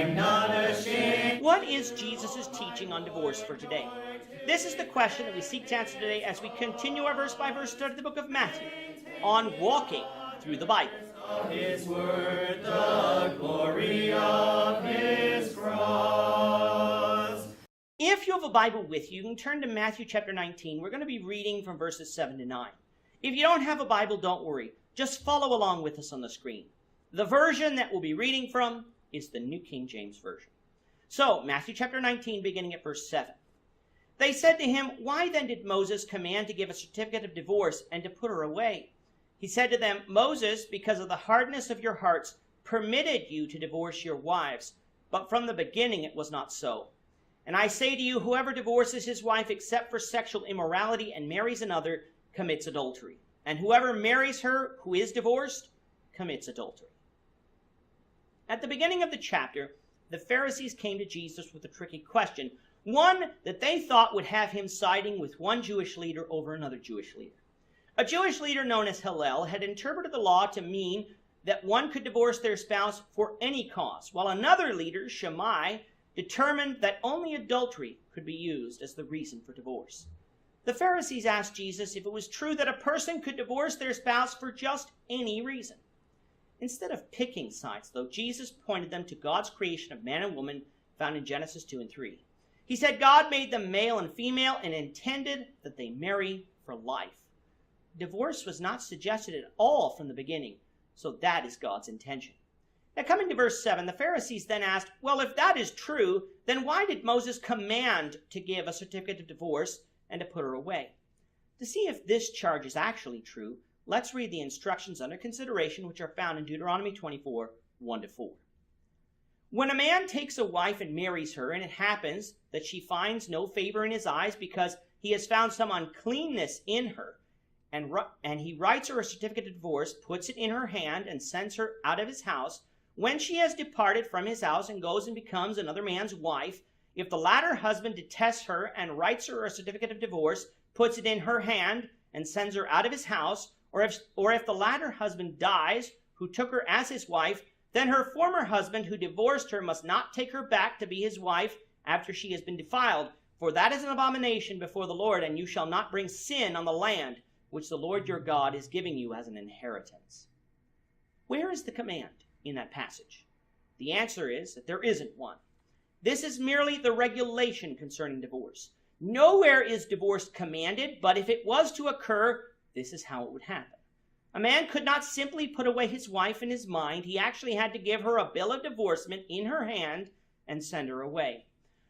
I'm not ashamed. What is Jesus' teaching on divorce for today? This is the question that we seek to answer today as we continue our verse-by-verse study of the book of Matthew on walking through the Bible. His word, the glory of his cross. If you have a Bible with you, you can turn to Matthew chapter 19. We're going to be reading from verses 7 to 9. If you don't have a Bible, don't worry. Just follow along with us on the screen. The version that we'll be reading from is the New King James Version. So, Matthew chapter 19, beginning at verse 7. They said to him, "Why then did Moses command to give a certificate of divorce and to put her away?" He said to them, "Moses, because of the hardness of your hearts, permitted you to divorce your wives, but from the beginning it was not so. And I say to you, whoever divorces his wife except for sexual immorality and marries another commits adultery. And whoever marries her who is divorced commits adultery." At the beginning of the chapter, the Pharisees came to Jesus with a tricky question, one that they thought would have him siding with one Jewish leader over another Jewish leader. A Jewish leader known as Hillel had interpreted the law to mean that one could divorce their spouse for any cause, while another leader, Shammai, determined that only adultery could be used as the reason for divorce. The Pharisees asked Jesus if it was true that a person could divorce their spouse for just any reason. Instead of picking sides, though, Jesus pointed them to God's creation of man and woman found in Genesis 2 and 3. He said God made them male and female and intended that they marry for life. Divorce was not suggested at all from the beginning, so that is God's intention. Now, coming to verse 7, the Pharisees then asked, well, if that is true, then why did Moses command to give a certificate of divorce and to put her away? To see if this charge is actually true, let's read the instructions under consideration, which are found in Deuteronomy 24, 1-4. When a man takes a wife and marries her, and it happens that she finds no favor in his eyes because he has found some uncleanness in her, and he writes her a certificate of divorce, puts it in her hand, and sends her out of his house, when she has departed from his house and goes and becomes another man's wife, if the latter husband detests her and writes her a certificate of divorce, puts it in her hand, and sends her out of his house, or if the latter husband dies, who took her as his wife, then her former husband who divorced her must not take her back to be his wife after she has been defiled, for that is an abomination before the Lord, and you shall not bring sin on the land which the Lord your God is giving you as an inheritance. Where is the command in that passage? The answer is that there isn't one. This is merely the regulation concerning divorce. Nowhere is divorce commanded, but if it was to occur, this is how it would happen. A man could not simply put away his wife in his mind. He actually had to give her a bill of divorcement in her hand and send her away.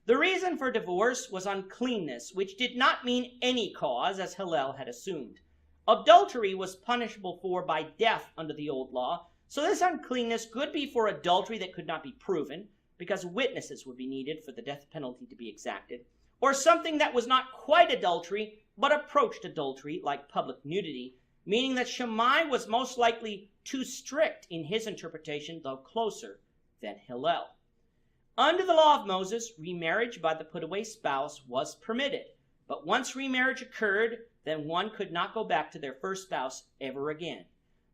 The reason for divorce was uncleanness, which did not mean any cause, as Hillel had assumed. Adultery was punishable by death under the old law, so this uncleanness could be for adultery that could not be proven, because witnesses would be needed for the death penalty to be exacted, or something that was not quite adultery, but approached adultery, like public nudity, meaning that Shammai was most likely too strict in his interpretation, though closer than Hillel. Under the law of Moses, remarriage by the put-away spouse was permitted, but once remarriage occurred, then one could not go back to their first spouse ever again.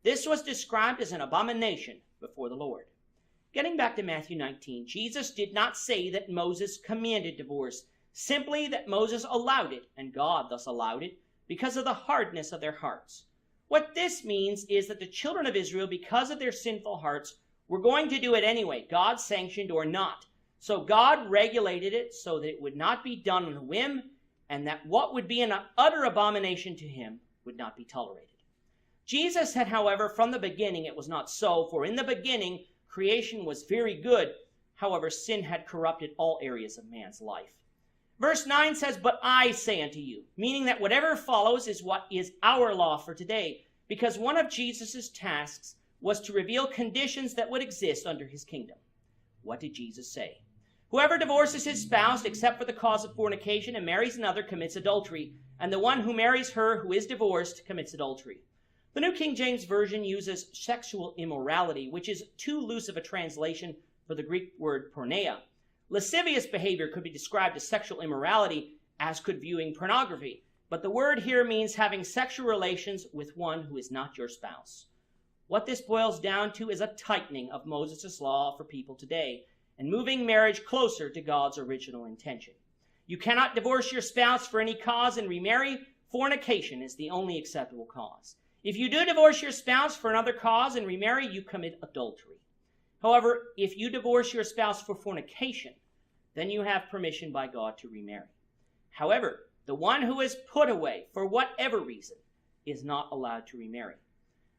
This was described as an abomination before the Lord. Getting back to Matthew 19, Jesus did not say that Moses commanded divorce, simply that Moses allowed it, and God thus allowed it, because of the hardness of their hearts. What this means is that the children of Israel, because of their sinful hearts, were going to do it anyway, God sanctioned or not. So God regulated it so that it would not be done on a whim, and that what would be an utter abomination to him would not be tolerated. Jesus said, however, from the beginning it was not so, for in the beginning creation was very good. However, sin had corrupted all areas of man's life. Verse 9 says, "But I say unto you," meaning that whatever follows is what is our law for today, because one of Jesus' tasks was to reveal conditions that would exist under his kingdom. What did Jesus say? Whoever divorces his spouse except for the cause of fornication and marries another commits adultery, and the one who marries her who is divorced commits adultery. The New King James Version uses sexual immorality, which is too loose of a translation for the Greek word porneia. Lascivious behavior could be described as sexual immorality, as could viewing pornography, but the word here means having sexual relations with one who is not your spouse. What this boils down to is a tightening of Moses' law for people today, and moving marriage closer to God's original intention. You cannot divorce your spouse for any cause and remarry. Fornication is the only acceptable cause. If you do divorce your spouse for another cause and remarry, you commit adultery. However, if you divorce your spouse for fornication, then you have permission by God to remarry. However, the one who is put away for whatever reason is not allowed to remarry.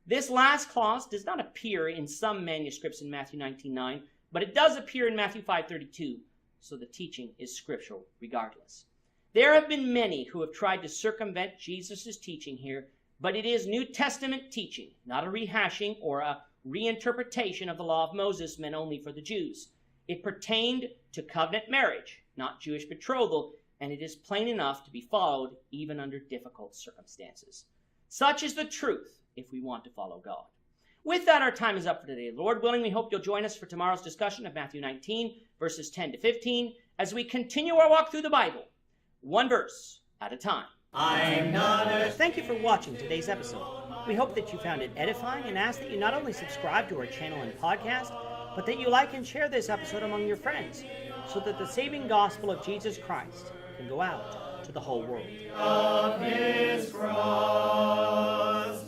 This last clause does not appear in some manuscripts in Matthew 19:9, but it does appear in Matthew 5:32, so the teaching is scriptural regardless. There have been many who have tried to circumvent Jesus' teaching here, but it is New Testament teaching, not a rehashing or a reinterpretation of the law of Moses meant only for the Jews. It pertained to covenant marriage, not Jewish betrothal, and it is plain enough to be followed even under difficult circumstances. Such is the truth if we want to follow God. With that, our time is up for today. Lord willing, we hope you'll join us for tomorrow's discussion of Matthew 19, verses 10 to 15, as we continue our walk through the Bible, one verse at a time. I'm not a Thank you for watching today's episode. We hope that you found it edifying and ask that you not only subscribe to our channel and podcast, but that you like and share this episode among your friends so that the saving gospel of Jesus Christ can go out to the whole world. of his cross.